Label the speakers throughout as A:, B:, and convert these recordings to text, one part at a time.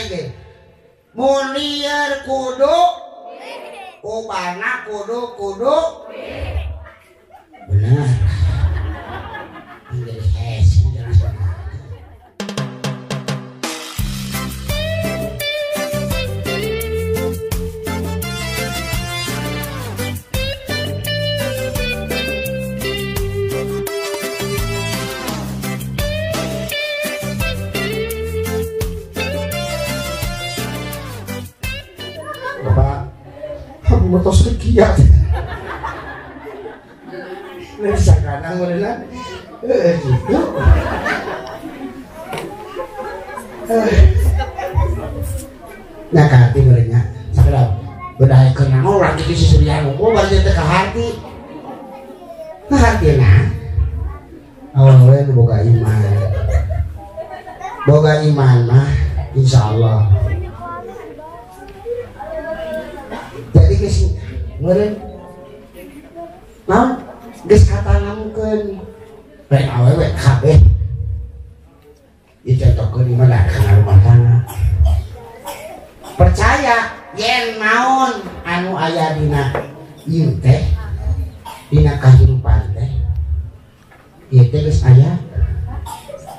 A: ge mun lieur kudu ubana kudu bener jadi jelas motos kegiat bisa kadang beneran gitu nyakati benernya sakit bedah kena orang di sisi surya ngomong baru teka hati awalnya boga iman mah insyaallah. Jadi geus meureun naon geus katanamkeun lain awewe kabeh dicontohkeun di mana kana rumah tangga percaya yen naon anu aya dina ieu teh dina kahirupan teh ieu teh geus aya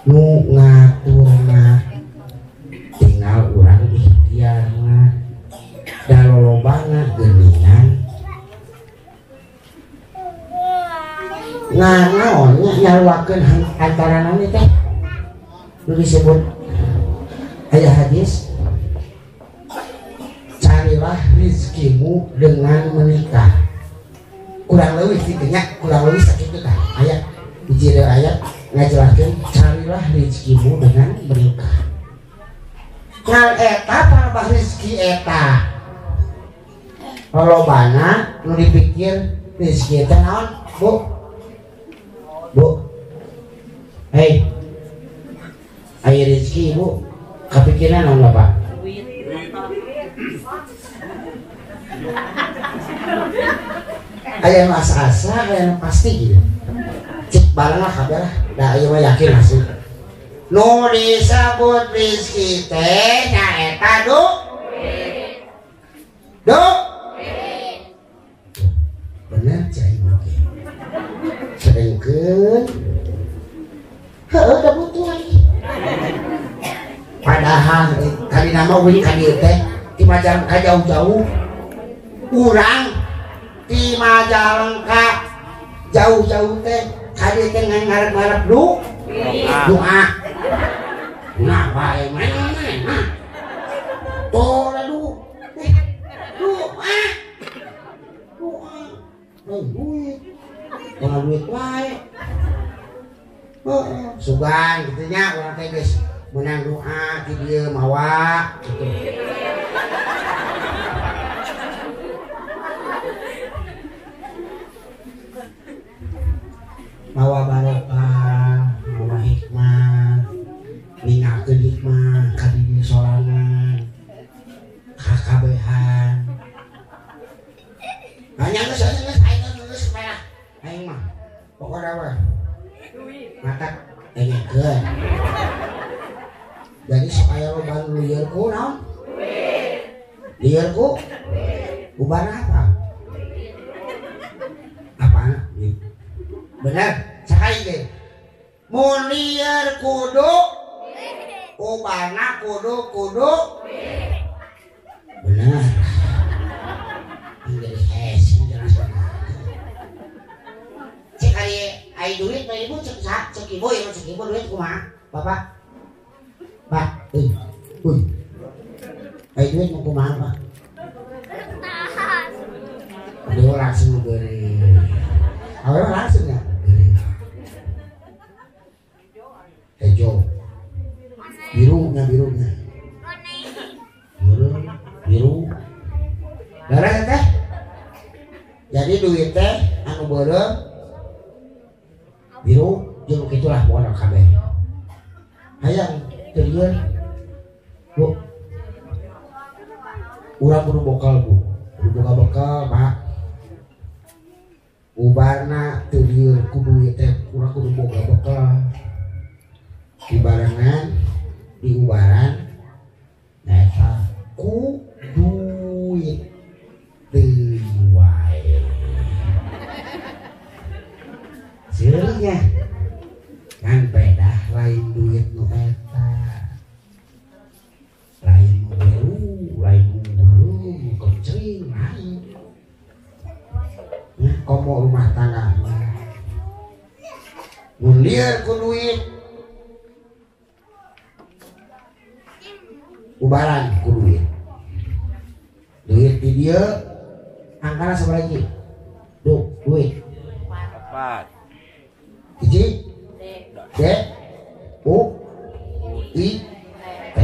A: nu ngaturna tinggal urang ikhtiarna dalolobana geuningan naonnya nyaluakeun antarana teh nu disebut aya hadis carilah rizkimu dengan menikah kurang leuwih kitu-nya kurang leuwih sakitu tah aya hiji ayat ngajelaskeun carilah rizkimu dengan menikah ngal eta parabah rezeki eta lolobana nu dipikir rezeki teh naon bu hei aya rezeki ibu kapikiran naon bapak aya asa-asa aya pasti gitu cek barang lah kabeh lah da ieu mah yakin masih nu disebut rezeki teh nyaeta bener cai oke sedengkeun heueuh da butuh lagi padahal kali nama wih kali teh di Majalengka jauh-jauh urang di Majalengka jauh-jauh teh kali teh ngarep-ngarep doa nah bae mana tuh lalu duit jangan duit wae sugan gitu nya urang teh geus menang doa di dieu mawa gitu mawa barokah mawa hikmah ninggalkeun hikmah ka diri sorangan kakabehan hanya geus supaya aing mah pokokna mah matak engekeun jadi supaya lo ban liarku naon liarku ubah apa bener cai ge mun liar kudu ubahna kudu bener jadi jelas cek ai duit mah ibu cek ibu ya cek ibu duit kumaha bapak pak ai duit mau kumaha pak dia langsung beri awalnya langsung ya hijau birunya biru darah teh jadi duit teh anu beureuh biru jeung kitulah pokona kabeh hayang teu lieur bu urang kudu boga bekal pak ubarna teu lieur ku duit teh urang kudu boga bekal di barengan di ubaran nah mau rumah tangga mundir ku duit ubaran ku duit di dia angkana sama lagi duit 4 hiji D U I T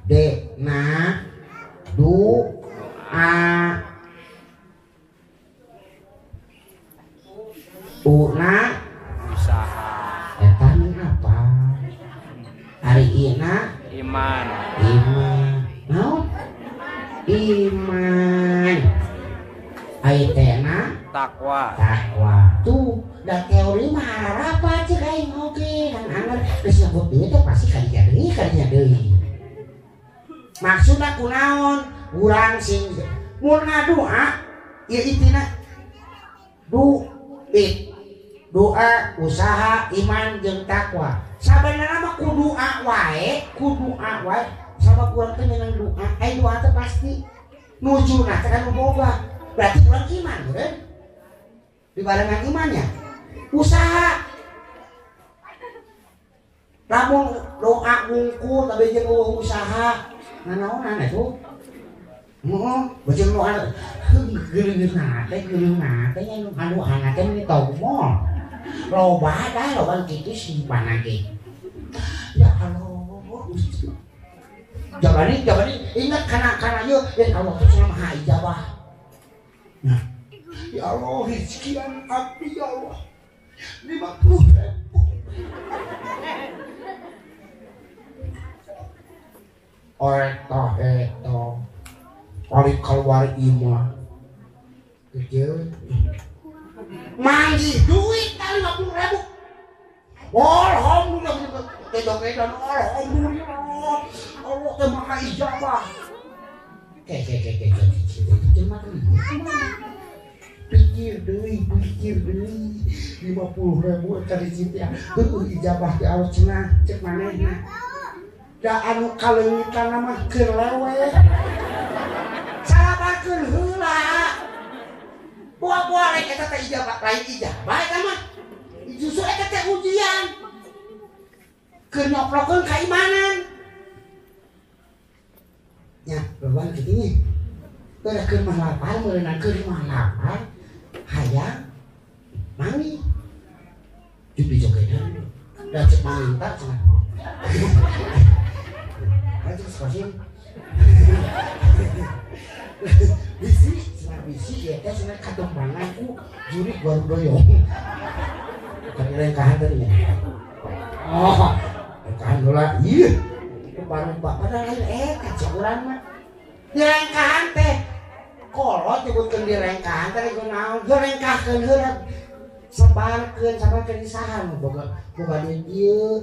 A: D na du a u na
B: usaha
A: eta apa hari ina
B: iman
A: naon iman ai tena
B: takwa
A: tuh da teori mah apa cek aing oge kan anggar geus nyebut deui teh pasti kadinya deui maksudna kunaon urang sing mun ngadua ieu intina doa usaha iman jeung takwa sabenerna mah kudu wae sabab urang teh menang doa doa teh pasti nujuna teh kan boga berarti urang iman kan dibarengan imannya usaha lamun doa ngungkul tapi jeung usaha nanaonan atuh bajeng doa geureunna teh nya anu hana teh ni tomol loba kitu simpan ge ya Allah jabani ingat kana ieu dan Allah teh maha ijabah nah ya Allah sekian abdi ya Allah 50.000 eto paling keluar imah kecil mandi duit kali 50.000 alhamdulillah kedok-kedok alhamdulillah Allah teh maha ijabah pikir deui 50.000 kali cinta ijabah di Allah cenah cek manehna da anu kaleungitan mah keur lewe salabakeun heula buah-buah rek eta teh ijabah lain ijabah eta mah justru eta teh ujian keur nyoplokeun kaimanan nya beban kitu nya teu keur mah lapar meureunna keur mah lapar hayang mangli di jogedan da cek mangintak cenah aja sekosin bisi ya teh cenah katumpangan ku juri baru doyong kan rengkahan tadi ya rengkahan heula ieu baru padahal kacau urang mah di rengkahan teh kolot nyebutkeun di rengkahan teh kunaon rengkahkeun heula sabarkeun isahan boga di dieu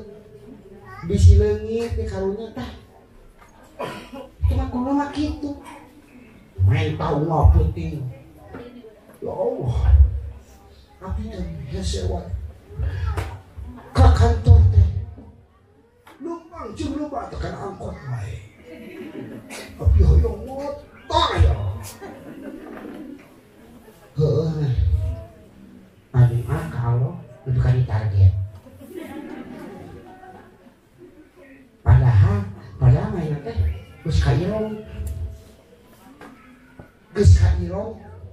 A: bisi leungit di karunya tah cuma kuno mah kitu main tahu ngaputing ya Allah tapi teh sewa ka kantor teh numpang jeung loba tekan angkot wae tapi hoyong motor ya heueuh anu kalau itu kan target padahal main teh geus kairong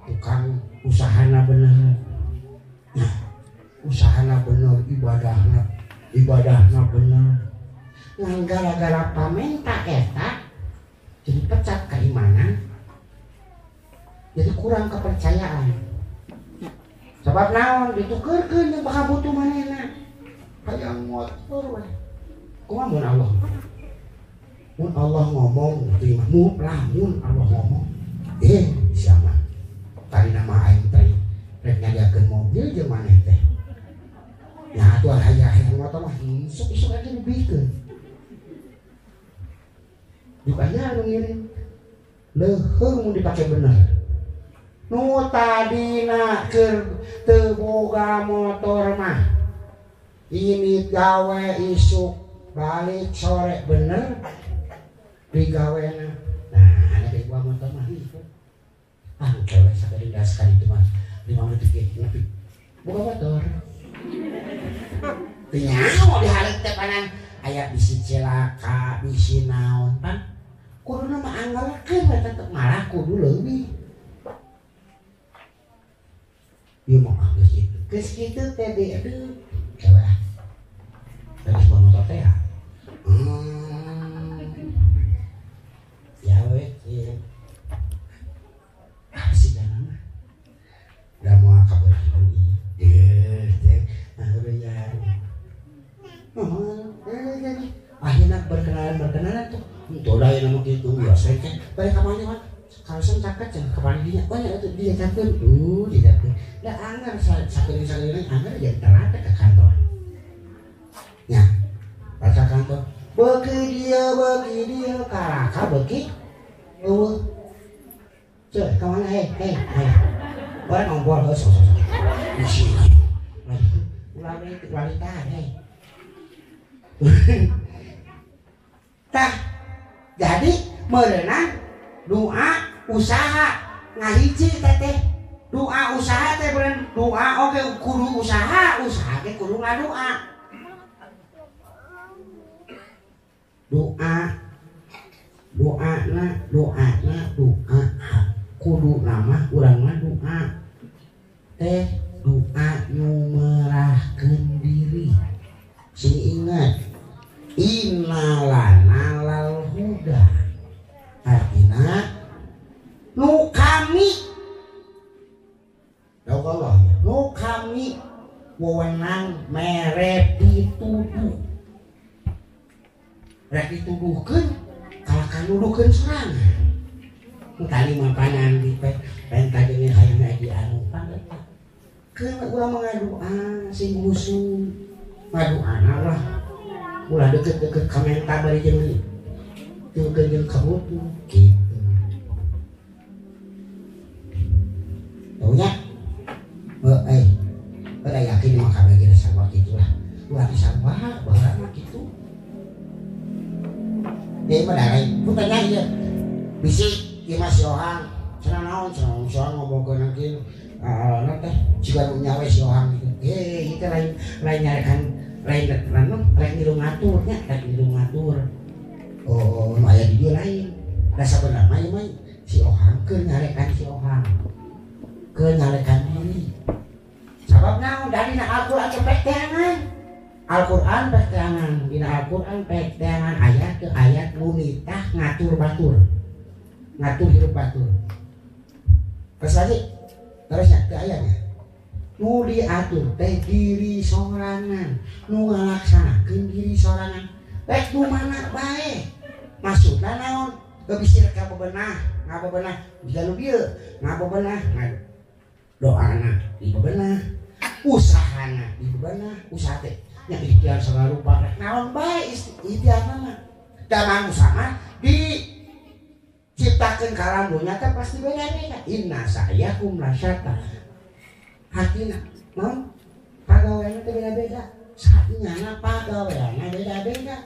A: tukang usahana bener nah usahana bener ibadahna bener ngan gara-gara pamenta eta jadi pecat keimanan jadi kurang kepercayaan sebab naon ditukeurkeun jeung bakal butuh manehna hayang motor we kumaha mun Allah ngomong terima mun Allah ngomong siapa tadi nama aing teh rek nyadiakeun mobil jeung maneh teh nya atuh hayang motor mah isuk aja dibikeun dibaya anu ngirim leuheung mun dipake bener nu tadina keur teu boga motor mah ini gawe isuk balik sore bener digawena nah ada di buah motor mah itu kewe sakit daskan itu mah 5 menit dikit ngopi buka motor nyaho diharap teh panan aya bisi celaka bisi naon pan kudu mah anggalkeun we tetep malah kudu leuwih ieu mah geus kitu teh di aduh kalah terus motor teh ya we sih jangan udah mau kabur lagi akhirnya berkenalan tuh untuk lain nama gitu biasa kan balik kamarnya kan kalau saya caket jangan kepala dia banyak itu dia caket dia caket dah anggar sakit anggar jadi telat ke kantor ya pas kantor bagi dia karaka bagi coy kemana hei orang ngobrol di sini lagi wanita hei tah jadi merenang doa usaha ngahiji teteh doa usaha teh beren doa oke kudu usaha teh kudu ngadoa doa kudu nama urang mah doa teh doa nu merahkeun diri sing ingat innalana lal huda artina nu kami Allah nu kami wewenang mere dituduh rek dituduhkeun kalahkan nuduhkeun sorangan tadi mapanan di pentagene hayang di anu panggeta keun urang ngadoa sing musuh ngadoana lah ulah deket-deket komentar bari jeung jeung kabut gitu taunya pada yakin mah kabeh ge sarua kitu lah ulah disarua baheula kitu deui mah darai putanya ieu bisi ieu mah siohang cenah naon cenah ngomongkeun kieu alana teh jiga nu nyawe siohang gitu ieu teh lain nyarekan lain ngilu ngaturnya ngilu ngatur oh nu aya di dieu lain da sabenerna mah ieu mah si ohang keur nyarekan si ohang keur nyarekan diri sabab naon dari Al-Qur'an cepet teangan Al-Qur'an pek teangan dina Al-Qur'an pek teangan ayat ke ayat nu nitah ngatur batur ngatur hirup batur terus lagi terusnya ke ayatnya nu diatur teh diri sorangan nu ngalaksanakeun diri sorangan rek nu mana bae maksudna naon gebisir ka bebenah ngabebenah bisa nu dieu ngabebenah doana di bebenah usahana di bebenah usaha teh nya ikhtiar segala rupa rek naon bae ikhtiarna mah da manusia mah diciptakeun kalambunya teh pasti beda-beda inna sa'yakum lasyata hatina non pagawean teh beda-beda saatnya pagawean beda-beda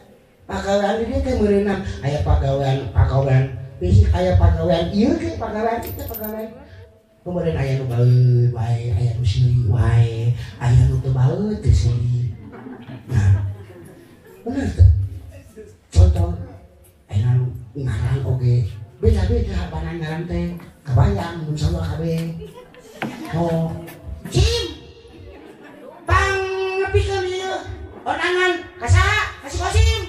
A: pagawean dia teh meureunna aya pagawean fisik aya pagawean ieu ge pagawean kita pagawean kemudian aya nu baeud wae aya nu silih wae aya nu teu baeud teu silih nah bener teh contoh aya nu ngaran oge beda-beda banan ngaran teh kabayang mun salah kabeh oh Cim, bang ngepikeun ieu onangan kasaha ka si Kosim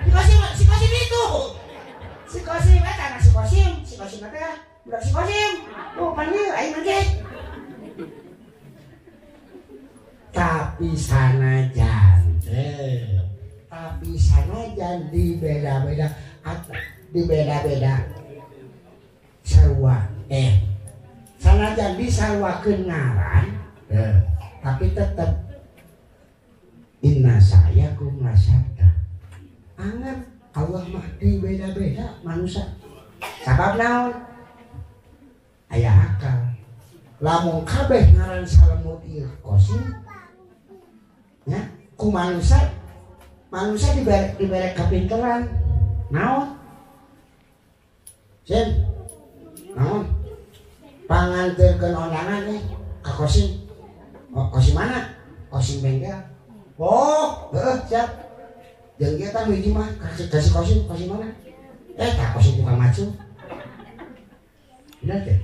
A: itu si Kosim eta si Kosim teh budak si Kosim tuh panggil aing mah tapi sanajan di beda-beda sarua sanajan disarwakeun ngaran tapi tetep inna sa'yakum lasyata angan Allah mah di beda-beda manusia sabab naon aya akal lamun kabeh ngaran salemut ieu Kosim nya ku manusia dibere kapinteran naon sen naon panganterkeun ondangan nih ka kosim. Oh, kosim mana? Kosim bengkel. Oh, siap. Jeung kieu tah hiji mah kasih kosim mana? Tak kosim tukang macu. Bener teh.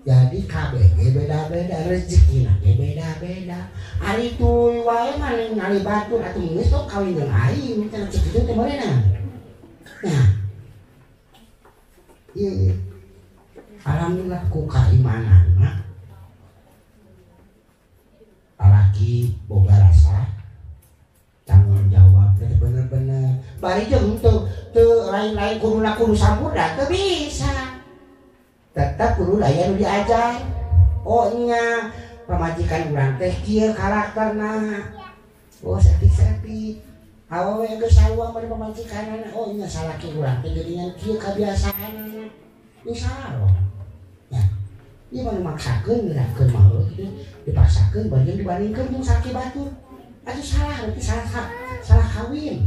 A: Jadi KBG beda-beda, rezeki nanti beda-beda. Ari tuh wae maning ngali batur atuh geus tok kawin jeung aing, teh cek kitu teh moreuna. Nah. Iya. Alhamdulillah ku keimananna. Alaki boga rasa tanggung jawab teh bener-bener. Bari jeung teu lain-lain kudu sampurna teu bisa. Tetap kudu aya nu diajar. Oh nya pamajikan urang teh kieu karakterna. Oh sakit-sakit. Awewe geus sarua mari pamajikanana. Oh nya salaki urang teh geuningan kieu kabiasaanna. Insya Allah. Ya. Ieu mah maksakeun geurakeun makhluk kitu dipaksakeun bagian dibandingkeun jeung salaki batur. Atuh salah berarti salah kawin.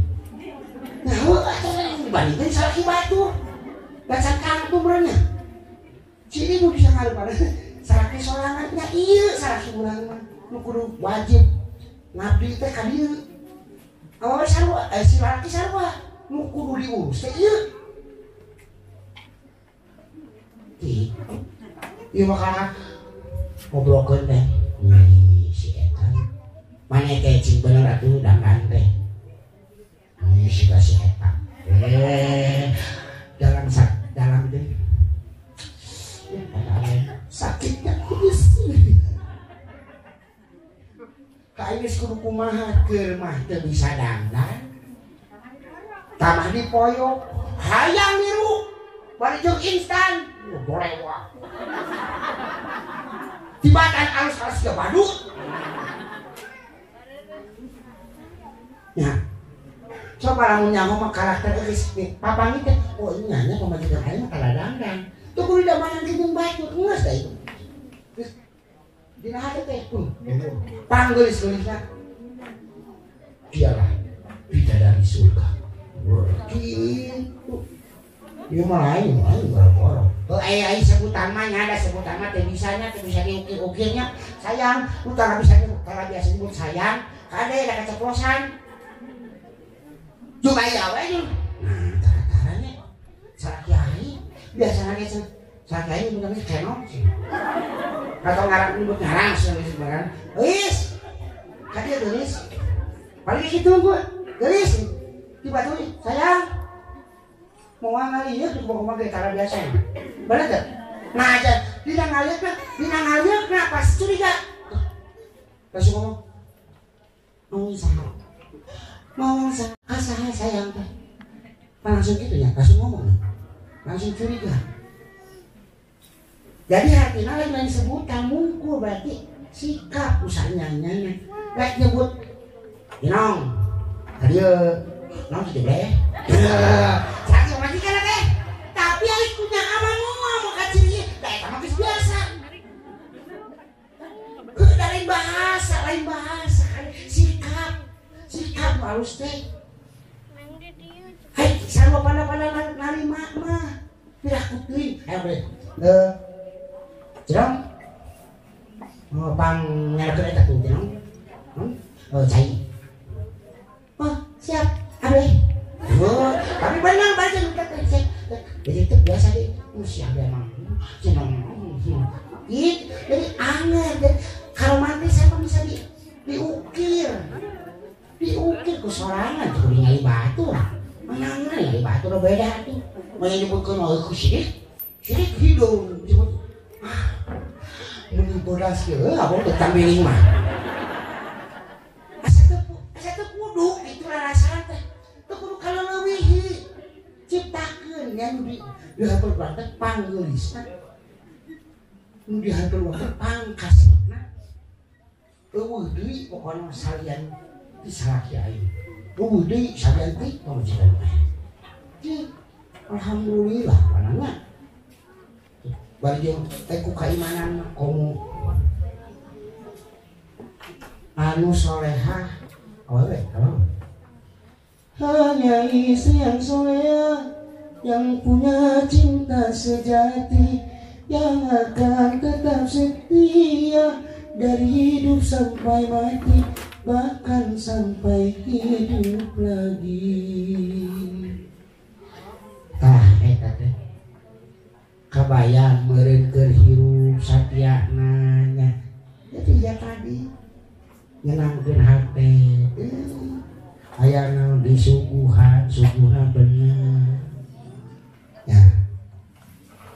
A: Nah, atuh dibandingkeun salaki batur. Bacan kangtung benernya. Jadi nu bisa ngarupan salaki sorangan nya ieu salaki urang mah nu kudu wajib ngabdi teh ka dieu. Awewe sarua si lalaki sarua nu kudu diurus teh ieu. Ieu mah ngobrolkeun teh si eta. Mane teh cing bener atuh dangan teh. Si eta. Dalam teh sakitnya kudus kainus kudu kumaha keur mah teu bisa dandan tamah dipoyok hayang niru bari jeung instan borewa tibatan alus-alus ke badut ya coba lamun nyaho mah karakter geus papangi teh oh ini nya pamajikan aing mah tara dandan tuh kudu damanan jeung batu geus da itu. Dina hade teh panggeulis-geulisna. Dialah bidadari surga. Kitu. Ieu mah lain boro-boro. Ai sebutan mah nya ada sebutan mah teh bisa diukir-ukirnya. Sayang, lu tara bisa biasa disebut sayang, kade da keceplosan. Cuma ya we jeung. Nah, tara-taranya salaki ai biasanya ge salaki ai bener kenong sih. Atau ngarang nyebut ngarang sebenarnya. Geus. Ka dieu geulis. Paling kitu gua. Geulis. Tiba-tiba sayang. Moal ngalieur di pokokna ge cara biasa. Bener teh? Nah aja dina ngalieur pas curiga. Langsung ngomong. Ngomong saha sayang teh. Langsung gitu ya, langsung ngomong. Langsung curiga. Jadi artinya lain sebutan mungkul berarti sikap usahanya nyanyi. Baik nyebut, nong, dia nong gitu deh. Saya masih kena deh. Tapi akunya aman mau kaciri, kayak sama biasa. Lain bahasa, sikap harus teh. Hai, sama pada narima mah, tidak kutuin. Jerong pang ngarepkeun eta tuh jerong cai siap abe tapi benar baca jadi itu biasa deh siap emang jerong gitu jadi aneh dan kalau mati saya bisa diukir ku sorangan tuh ningali batu lah mana ningali batu udah beda tuh mau nyebutkeun ku sidik hidung disebut bodas kieu abang teu tambiling mah. Asa teu kudu itu rarasan teh. Teu kudu kaleuwih ciptakeun nya nu dihatur teh panggeulisna. Nu dihatur teh pangkasna. Eueuh deui pokona salian ti salaki aing. Eueuh deui salian ti pamajikan aing. Alhamdulillah panangna. Bari jeung ku keimanan komo anu solehah awewe apa? Hanya istri yang solehah yang punya cinta sejati yang akan tetap setia dari hidup sampai mati, bahkan sampai hidup lagi. Tah eta teh kabayang meureun keur hirup satyana nya. Jadi ya tadi nyenangkeun hate. Aya naon disuguhan, suguhna bener. Ya.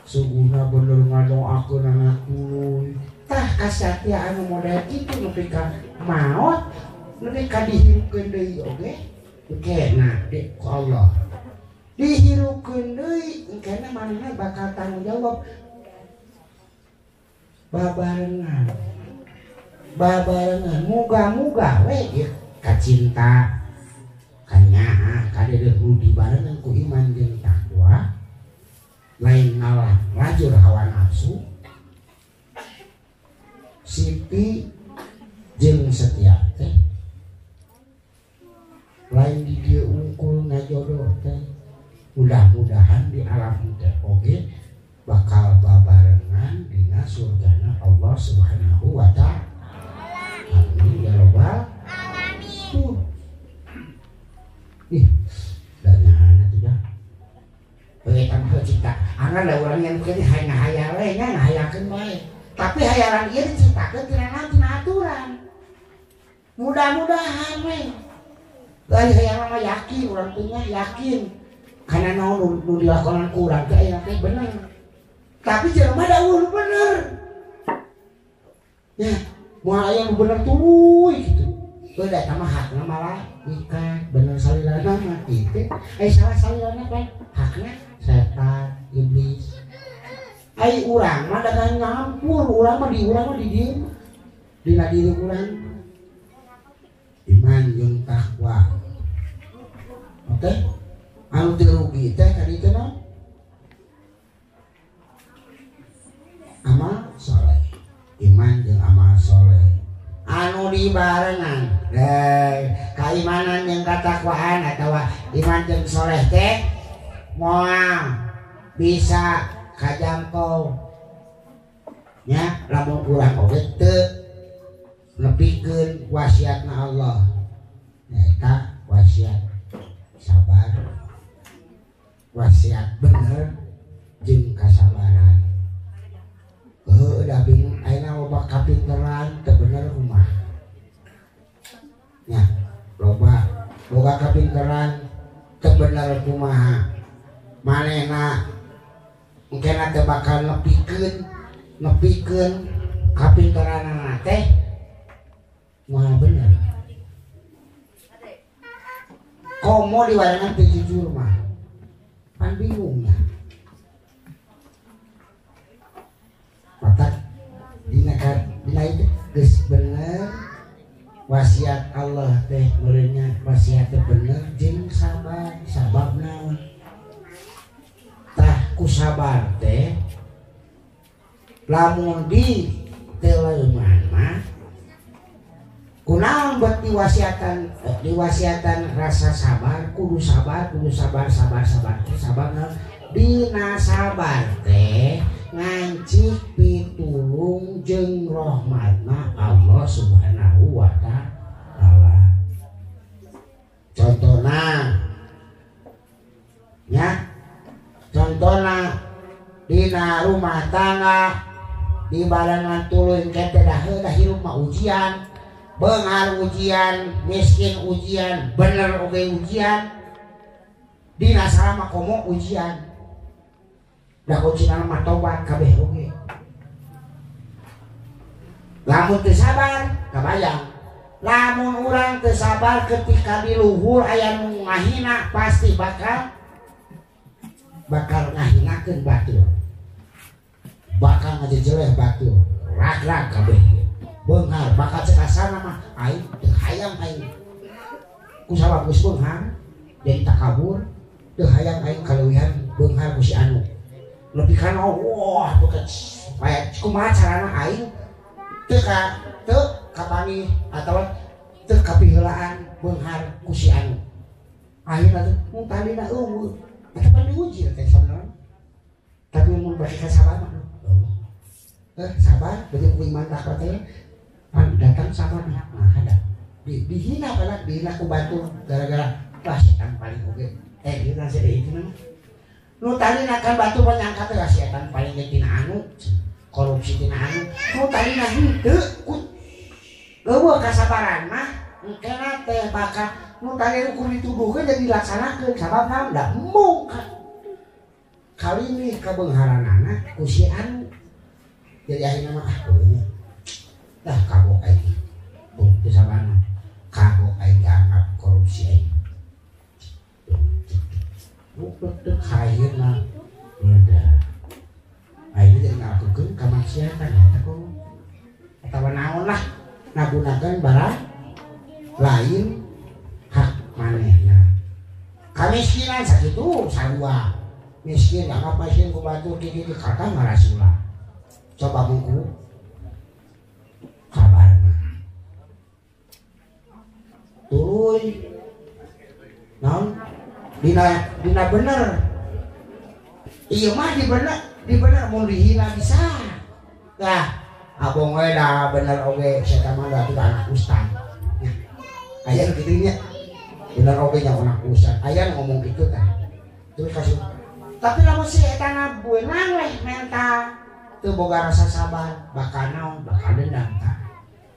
A: Suguhna bener ngadoakeun anak tuluy. Tah kasatya anu model kitu nepi ka maot, nepi ka dihirupkeun deui oge. Kena di ku Allah. Dihirupkeun deui engkana manehna bakal tanggung jawab. Babarengan. Babarengan muga-muga we ieu kacinta kanyaha kadeudeut rudi barengan ku iman jeung takwa. Lain ngalah lajur hawa nafsu. Siti jeung setia teh lain di dieu ungkul ngajodoh teh mudah-mudahan di alam teh oge bakal babarengan dina surgana Allah Subhanahu wa ta'ala. Amin ya rabbal alamin. Ih, danyahan atuh dah. Bae tambah cita. Angga da urang yang kieu hayang-hayang we nya ngahayakeun bae. Tapi hayalan ieu diceritakeun tina aturan. Mudah-mudahan we. Lain hayang mah yakin urang teh yakin. Kana naon nu dilakonan ku urang teh aya teh bener. Tapi jelema da ulun bener. Ya, moal aya nu bener tuluy kitu. Teu da mah hakna malah nikah bener salilana mati teh. Salah salilana kan hakna setan, iblis. Ai urang mah dagang nyampur, urang mah di dieu. Dina diri urang iman jeung takwa. Oke? Anu teu rugi teh ka dieu naon? Amal soleh. Iman jeung amal soleh. Anu dibarengan. Kaimanan jeung katakwaan atawa iman jeung soleh teh moal bisa kajangkau nya lamun urang oge teu nepikeun wasiatna Allah. Eta wasiat sabar, wasiat bener jeung kasabaran. Da bingung ayeuna loba kapinteran teu bener kumaha. Nya loba boga kapinteran teu bener kumaha. Manehna engkena teu bakal nepikeun kapinteranana teh moal bener. Komo diwarangan teu jujur mah pan bingungnya. Matak dina itu geus bener wasiat Allah teh meureunnya wasiat teh bener jeung sabar. Sabab naon? Tah ku sabar teh lamun di teleuman mah kunaon buat diwasiatan rasa sabar kudu sabar teh sabab naon? Dina sabar teh ngancik pitulung jeung rahmatna Allah Subhanahu wa ta'ala. Contohna nya contohna dina rumah tangga di barengan tuluy kete dah hirup mah ujian, beunghar ujian, miskin ujian, bener oge ujian. Dina salama komo ujian. Da kuncinan mah tobat kabeh oge. Lamun teu sabar, kabayang. Lamun urang teu sabar ketika di luhur aya nu ngahina pasti bakal ngahinakeun batur. Bakal ngajejeleh batur. Rag-rag kabeh. Beunghar bakal cek asana mah aing teu hayang aing. Ku sabab geus beunghar jadi takabur, teu hayang aing kaleuwihan beunghar ku si anu. Lebih kan wah bukan supaya kumaha carana aing teu kapani atawa teu kapiheulaan beunghar ku si anu. Akhirna teh mun talina eueuh eta pan diuji teh sabenerna. Tapi mun bagi ka sabar mah sabar beri iman tak teh datang sama nah ada dihina pada dihina ku batu gara-gara wah setan paling oke gitu nasi itu mah nu tadi nakan batu menyangka teh setan paling tina anu korupsi tina anu nu tadi nah henteu ku eueuh kasabaran mah engkena teh bakal nu tadi hukum dituduhkeun jadi dilaksanakeun sabab naon da mung kali ini kebeungharanana ku si anu jadi akhirnya mah dah kagok aing bukti sabana kagok aing dianggap korupsi aing bukti akhirnya udah akhirnya jadi ngelakukan kemaksiatan eta kok atawa naon lah ngagunakeun barang lain hak manehna kamiskinan sakitu sarua miskin anggap miskin ku batu kitu kata marasula coba buku kabarna turun naon dina bener iya mah di bener mau dihina bisa nah abong we dah bener oge saya mah da anak ustad aya nu kitu nya bener oge nya anak ustad aya ngomong kitu teh terus kasih tapi lamun si eta na beunang leh mental teu boga rasa sabar bakal naon bakal dendam tah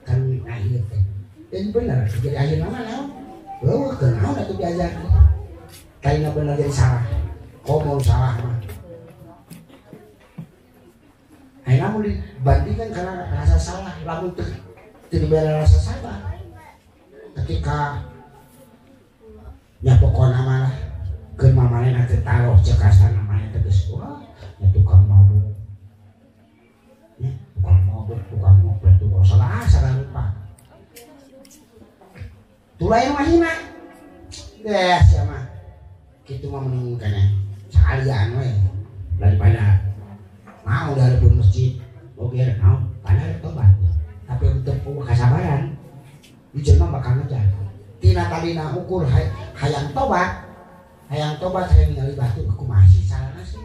A: kan nah ieu teh dan bener jadi ayeuna mah naon eueuh kenaon atuh diajarkeun kaina bener jadi salah ngomong salah mah ayeuna mun dibandingkan karena rasa salah lamun teu dibela rasa sabar ketika nya pokona mah keur mamalena teu taruh cek kasar namanya teh geus wah nya tukang mabuk tukang mabuk tukang salah lupa tulai mahina deh siapa gitu mah meninggalkannya sekalian we daripada mau dari pun masjid oke mau pada tobat tapi untuk kesabaran dijelma bakal ngejar tina talina ukur hayang tobat hayang ningali batu aku masih sarana sih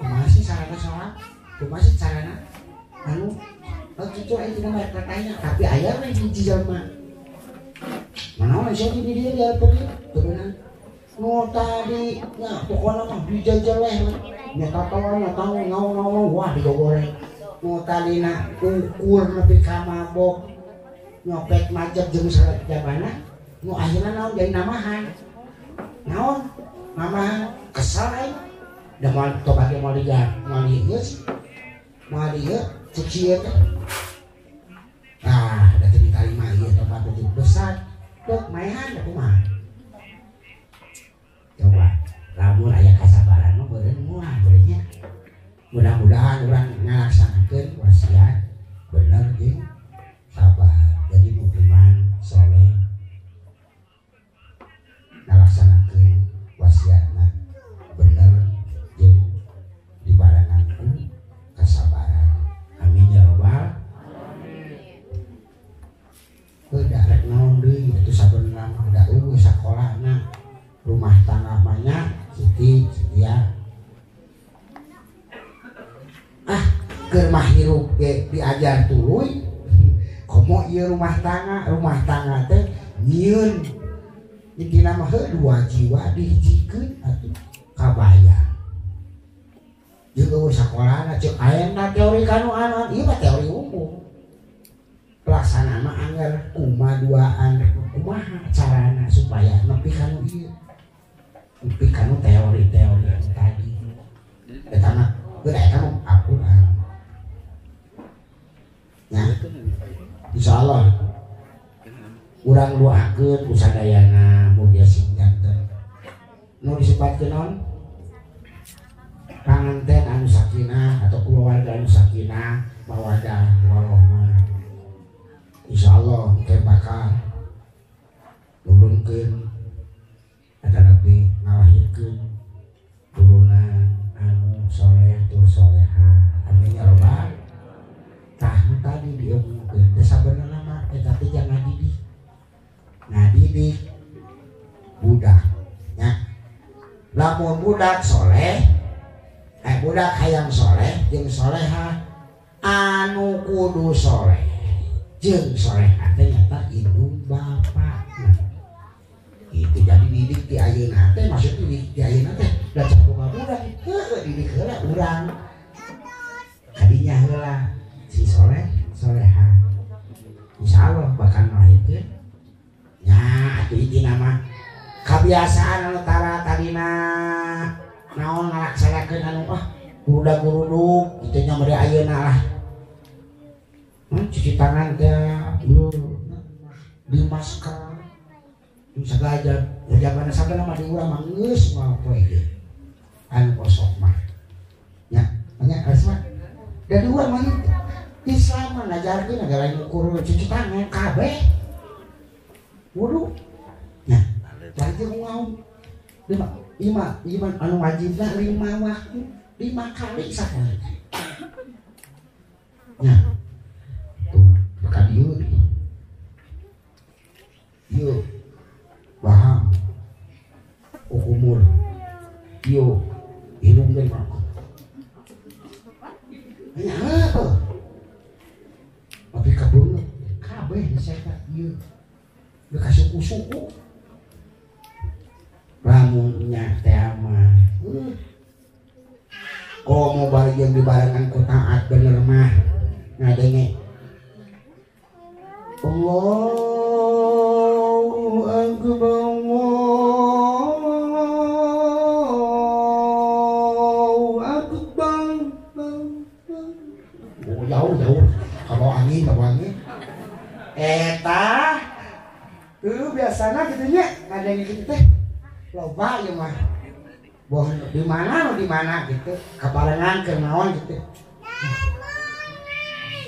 A: masih sarana salah aku masih sarana anu begitu aja tidak katanya tapi ayah mah hiji jelma mana sih di dia pergi temenan nu tadi nya pokona mah dijajeleh nya tatawa tahu ngau wah digoreng nu talina ukur nepi ka mabok nyopet majak jeung salat jabana nu akhirna naon jadi namahan naon namahan kesal aing da moal tobat moal digar moal geus moal dieu cuci teh nah da teu ditarima ieu tobat itu besar dok maehan da kumaha coba lamun aya kasabaran mah beureun moal beureunya mudah-mudahan urang ngalaksanakeun wasiat bener jeung sabar jadi musliman soleh ngalaksanakeun wasiatna bener jeung dibarengankeun kasabaran amin ya robbal darek naon deui atuh sabenerna mah da eueuh sakolahna rumah tangga banyak siti setia keur mah hirup ge diajar tuluy komo ieu rumah tangga teh nyieun intina mah dua jiwa dihijikeun atuh kabayang jeung sakolahna ceuk ayeuna teori kanu anon ieu mah teori umum pelaksanaan mah anggar kumaduaan kumaha carana supaya nepi kanu ieu nepi kanu teori-teori yang tadi eta mah geus eta mah Al-Qur'an nah insyaallah urang doakeun ku sadayana mugia sing janten nu disebutkeun naon panganten anu sakinah atau keluarga anu sakinah mawadah warahmah insyaallah teh bakal nulungkeun eta nabi ngalahirkeun turunan anu soleh tur solehah amin ya robbal tah nu tadi diomongkeun teh sabenerna mah eta teh jangan ngadidik budak nya lamun budak soleh budak hayang soleh jeung solehah anu kudu soleh jeung soleha teh nyata indung bapakna. Itu jadi didik di ayeuna teh maksudnya didik di ayeuna teh da cakup urang heuh didik heula urang. Kadinya heula si soleh soleha. Insyaallah bakal ngalahireun nya atuh intina mah kebiasaan anu tara tadina naon ngalaksanakeun anu budak guruduk kitu nya meureun ayeuna lah. Cuci tangan teh di masker sagajad jabana sabana mah di urang mah geus moal poe ge anu kosong mah nya nya asma da dua mah Islam mah ngajarkeun negara lain ukur cuci tangan kabeh wudu nya cari teh ngaum lima anu wajibna 5 waktu 5 kali sahari nya bukan yuk paham umur yuk hidung dari mana hanya apa tapi kabur kabeh diseka yuk dikasih suku ramunnya tema kalau mau balik yang dibarengan ku taat bener mah ngadenge Allahu Akbar Allahu Akbar. Jauh kalau angin eta biasana gitu nya ngadenge kitu teh loba ieu mah boh di mana gitu kabarengan ke naon gitu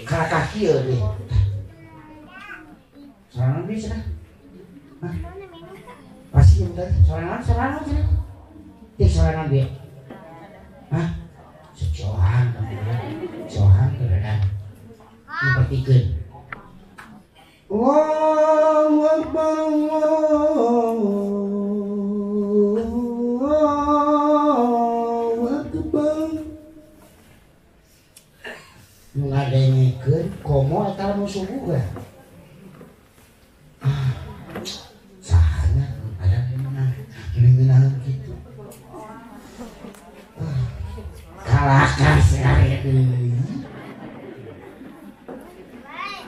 A: karakah kieu deh sorangan bisa pasti yang tadi sorangan cenah teh sorangan dia sejohan kebenaran dipertikeun Allahu Akbar Allahu Akbar ngadengekeun komo eta nu subuh we sahana ada mana gitu kalahkan sekali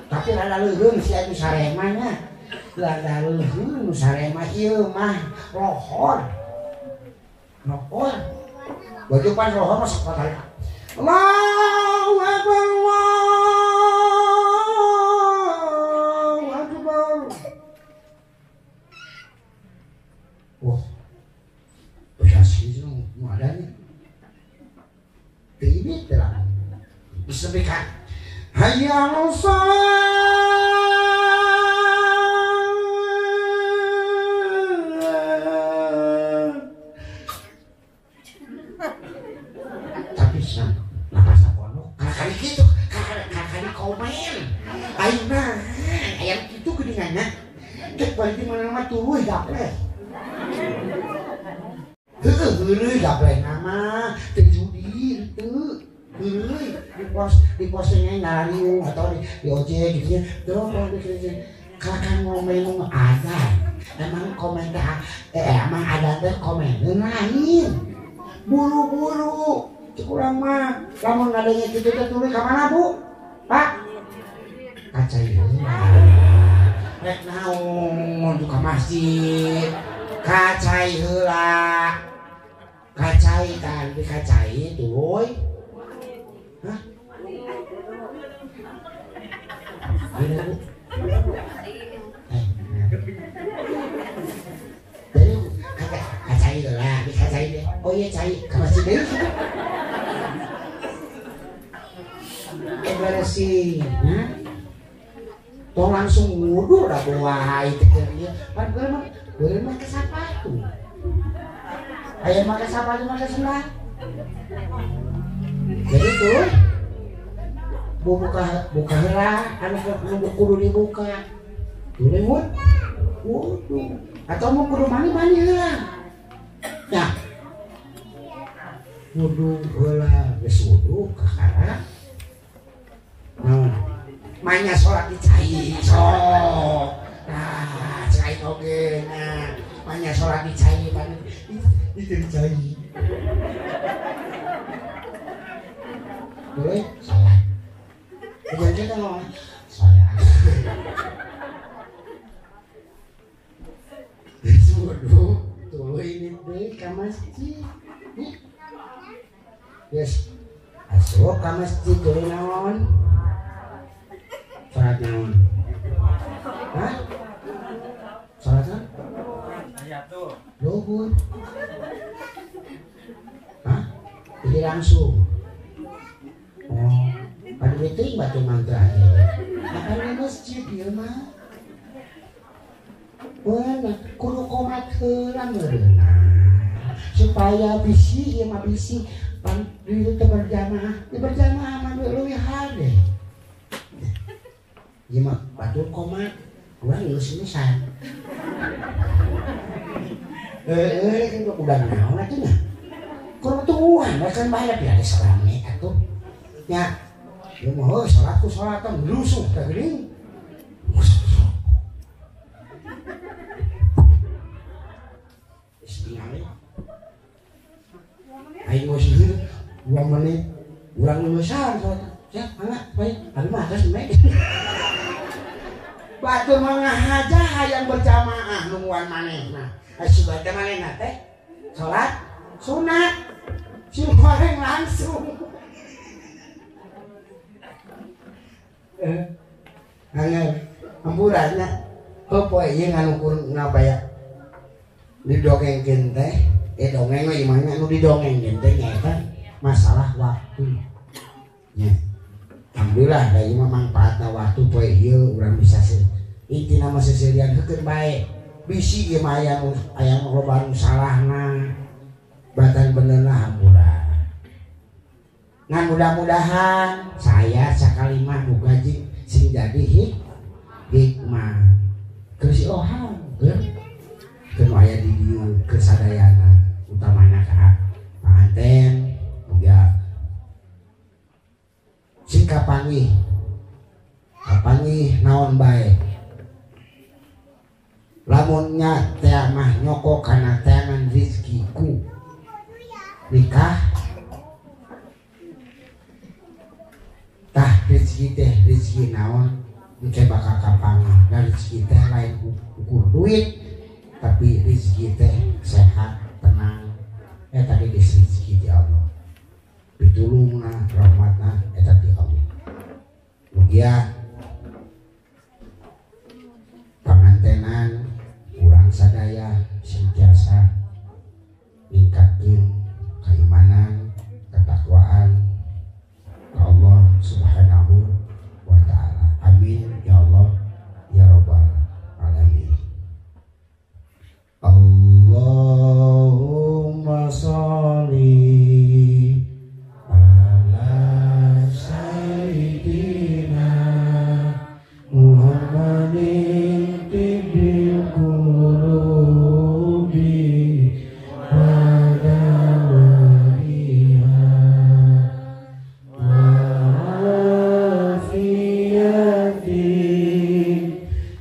A: tapi rada leuheung si atu saremanya rada leuheung sarema ieu mah lohor baju pan lohor mah sok patah Allahu Akbar Allahu Akbar wah berhasil nu adanya ini telah disebutkan hayya 'alas shalah tapi napas pondok kakak gitu kakak komen ayeuna aya kitu geuninganna cek balik di mana-mana tuluy dapet heueuh dapet nama teu judi teu heueuh di postingnya nariung atau di ojek gitu ya terus kakak ngomong ada emang komentar emang ada teh komen lain buru-buru kurang mah lamun ngadenge kitu teh tuluy ka mana Bu Pak kacai rek naon ka masjid kacai heula kacai kan dikacai tuluy hah jadi kacai heula dikacai deh oh iya cai ka masjid deui bersih tong langsung wudu dah buai tekernya pan gue mah kesapatu ayam mah kesapatu mah kesenang jadi tuh buka heula anu kudu dibuka tuh wudu atau mau kudu mani heula ya wudu heula geus wudu kakara mainnya sholat dicai sok nah cai oge nah mainnya sholat dicai mana itu dicai boleh sholat jangan kita ngomong sholat sudah tuh ini deh ke masjid yes asup ke masjid tuh naon sholat naon hah sholat kan
B: Ayatul
A: luhur hah jadi langsung oh pada diterima tuh mantra akan di masjid ya mah bener kudu komat heula meureunna supaya bisi ieu mah bisi pan itu berjamaah mah leuwih hade ieu mah batur komat urang geus misan kan udah naon atuh nya kudu tuan kan bayar ya salame atuh nya ieu mah salatku salatan lusuh teh geuning ayo sih 2 menit urang lulusan ya anak baik ada mah atas mek batur mah ngahaja hayang berjamaah nungguan manehna asubadah manehna teh salat sunat sing goreng langsung angel amburannya poe ieu nganukur ngabaya didongengkeun teh dongeng mah imahna anu didongengkeun teh nyaeta masalah waktu nya alhamdulillah da ieu mah manfaatna waktu poe ieu urang bisa intina mah seserian heukeun bae bisi ieu mah aya loba anu salahna batan benerna hampura ngan mudah-mudahan saya sakali mah boga sing jadi hikmah geus ohang keur aya di dieu kesadayana utamana ka panganten boga sing kapanggih naon bae lamunnya teh mah nyoko kana teangan rezekiku nikah tah rezeki teh rezeki naon engke bakal kapanggih dan rezeki teh lain ukur duit tapi rezeki teh sehat tenang tadi rezeki di Allah pitulungna rahmatna eta ti Allah mugia pangantenan urang sadaya sentiasa ningkatkeun keimanan ketakwaan ka Allah Subhanahu wa taala amin ya Allah ya rabbal alamin Allahumma sholli ala sayyidina Muhammadin tibbil qulubi wa dawaiha wa afiyati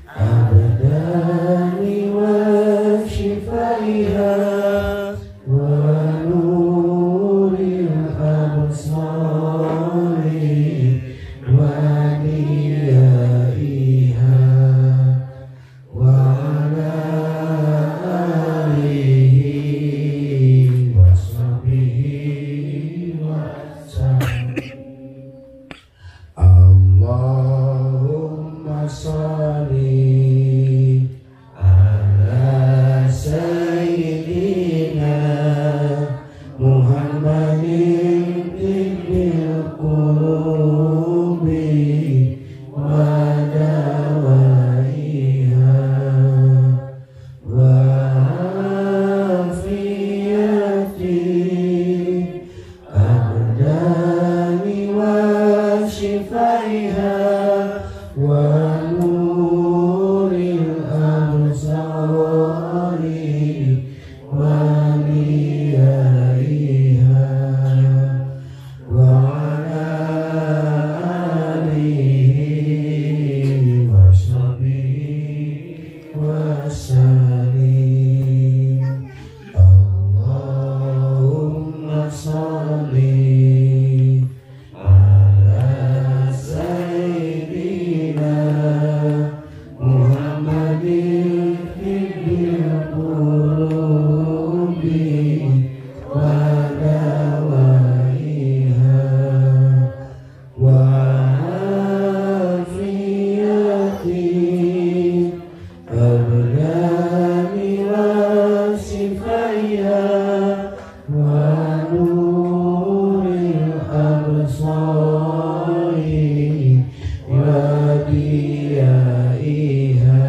A: abdani wa shifaiha wa nuri nuril absari wa diyaiha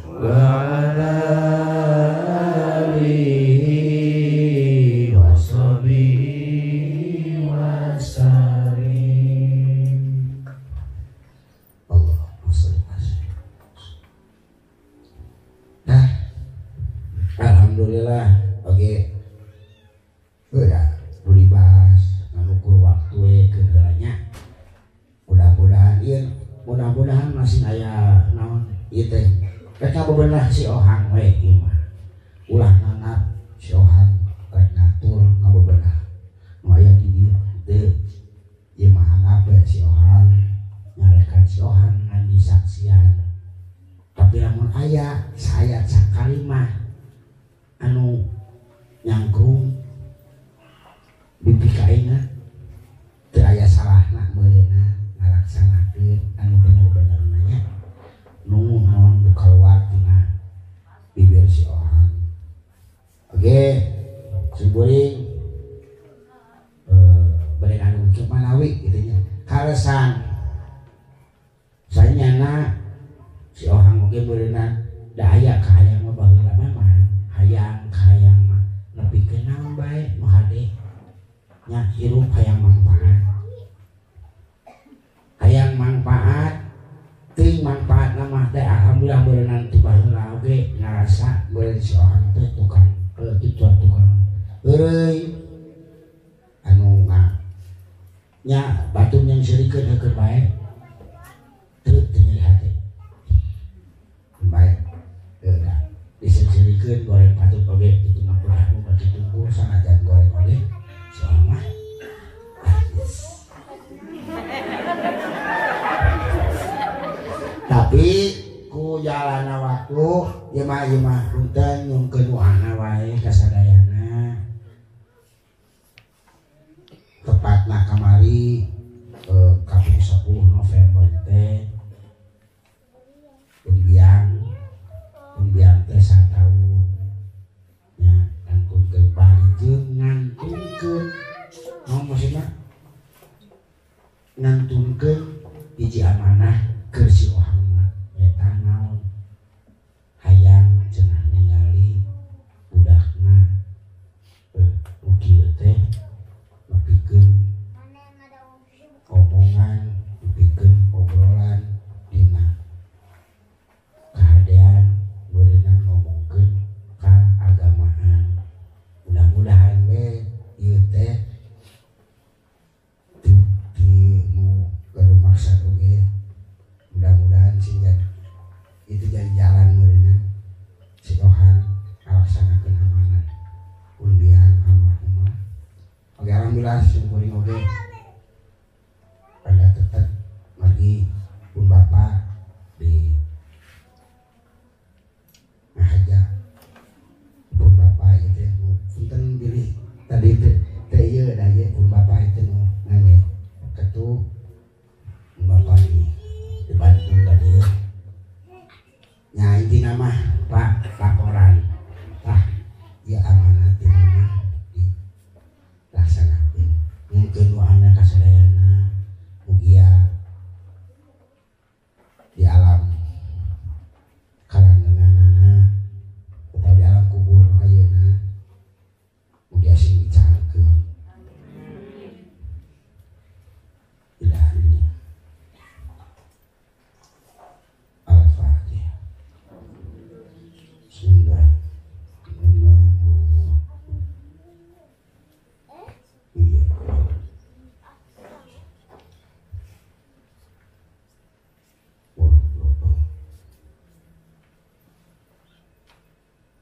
A: wa ala alihi wa sahbihi wa sallim. Allahumma shalli ala sayyidina. Nah, alhamdulillah. Oke, udah dibahas ngukur waktu kegalanya. Mudah-mudahan masih aya naon ieu teh. Rek bebenah si Ohang we ieu mah. Ulah nganggap si Ohang rek ngatur ngabebenah. Nu aya di dieu teu ieu mah anggap si Ohang nyarekan si Ohang ngan disaksian. Tapi lamun aya sayat sakalimah anu nyangkrung bipikaina teu aya salahna meureuna ngalaksanakeun anu bener-bener nya nu naon keluar tina bibir si Ohang. Oke, simpuling bade anu kieu manawi kitu nya karesan saenyana si Ohang oge meureuna da aya ka hayang mah baheula memang hayang mah nepikeun naon bae nu hade nya hirup hayang manfaat ting manfaat mah teh alhamdulillah beureunan ti baheula oge ngarasa beureunan si Ohang teh tukang eureui anu nya batur yang sirikeun heukeun bae teu nyeri hate bae da disirikeun goreng patut oge kitu mah kudu batu tunggu sanajan goreng oge si Ohang mah tapi ku jalana waktu ieu mah punten nyungkeun doana wae kasadayana tepatna kamari kaping 10 November teh umbiang teh 1 tahun nya ngantungkeun parijeng ngantungkeun naon maksudna ngantungkeun hiji amanah keur si Ohang eta naon hayang cenah ningali budakna kieu teh nepikeun omongan nepikeun obrolan dina kahadean beureunan ngomongkeun ka agamaan. Mudah-mudahan we ieu teh ti nu garumaksa oge mudah-mudahan sehingga itu jadi jalan meureunan si Ohang ngalaksanakeun amanah undian almarhumah. Oke, alhamdulillah syukuring oge pada tetep margi pun Bapak di ngahaja pun Bapak itu punten diri tadi teh ieu da ieu pun Bapak itu nu ngange ketu Bapak di Bandung tadi nya intina mah Pak laporan tah ieu amanah ti mah dilaksanakeun mungkin doana kasadayana mugia di alam kalanggenganana atau di alam kubur ayeuna mugia sing dicarakeun ilahi Al-Fatihah. Bismillahirrahmanirrahim. Iya.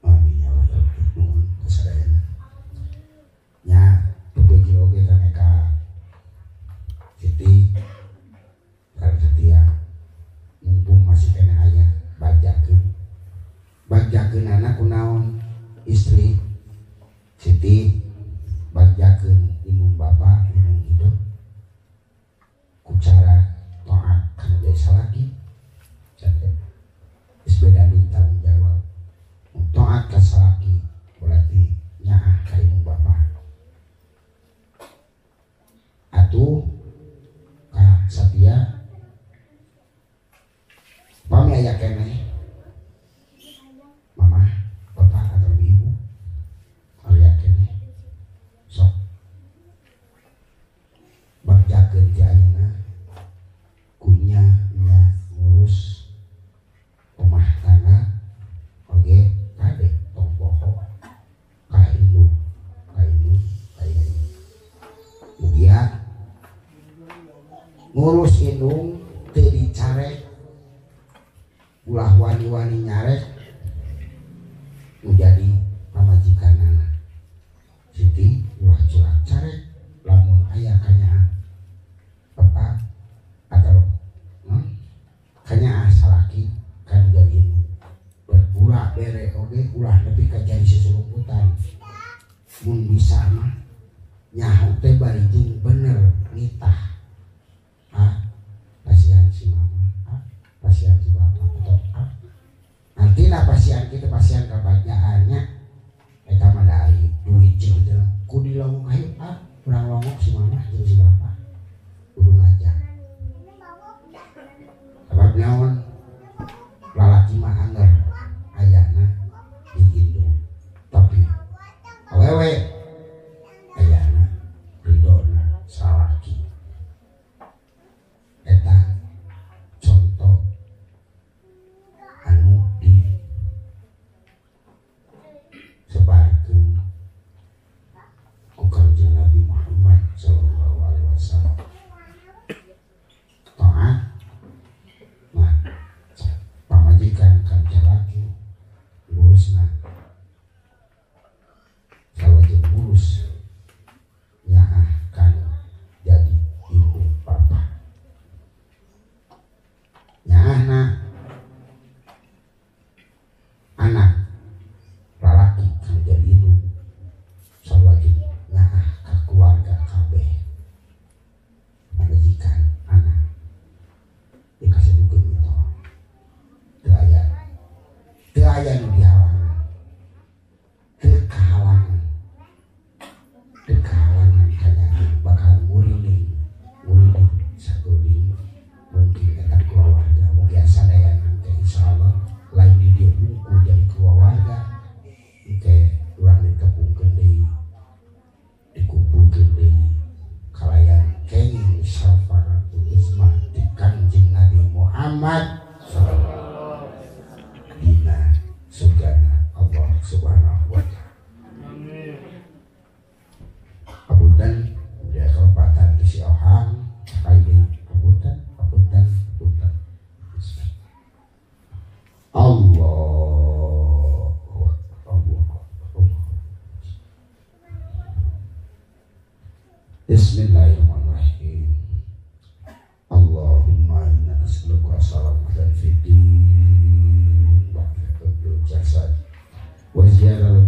A: Amin ya Allah. Nuhun kasadayana. Nya tujuh oge kaneka Siti karena setia mumpung masih kena aya bagjakeun anak kunaon istri Siti bagjakeun imung bapak imung hidup ku cara taat kana jadi salaki geus beda di tanggung jawab taat ka salaki berarti nyaah ka imung bapak ngurus indung teu dicarek ulah wani-wani nyarek menjadi pamajikanana siti ulah curah carek lamun aya kanyaan bapak atau kanyaan salaki kan jadi berpura bere oge ulah nepi ka jadi sesurumputan mun bisa mah nyaho teh bari jeung bener nitah pasien si mama pasien si bapak atau nantina pasien kita pasien kebahagiaannya eta mah dari duit jeung teh kudu dilongok hayu urang longok si mama jeung si bapak kudu ngajak sebab naon lalaki mah anger ayana diindung tapi awewe ayana ridona salaki eta contoh anu di sebarkeun ku Kanjeng Nabi Muhammad sallallahu alaihi wasallam taat mah pamajikan kanca laki lurusna sawajeng lurus nyaah kan jadi ibu bapak nyaahna anak lalaki kan jadi ibu sawajeng nyaah ka keluarga kabeh pamajikan anak dikasih dukeun itu teu aya nu dihalangan teu kahalangan kanyana bakal nguriling sakuring mungkin eta keluarga mungkin sadaya nanti insyaallah lain di dieu bungku jadi keluarga engke urang ditepungkeun deui dikumpulkeun deui kalayan kenging syafaatul uzma di Kanjeng Nabi Muhammad sallallahu dina surgana Allah subhanahu wa ta'ala. Apunten dia kelopatan di si ohang kaide apunten Bismillahirrahmanirrahim. Allahumma inna nas'aluka salamatan fid din wa hifdzal jasad wa ziyarah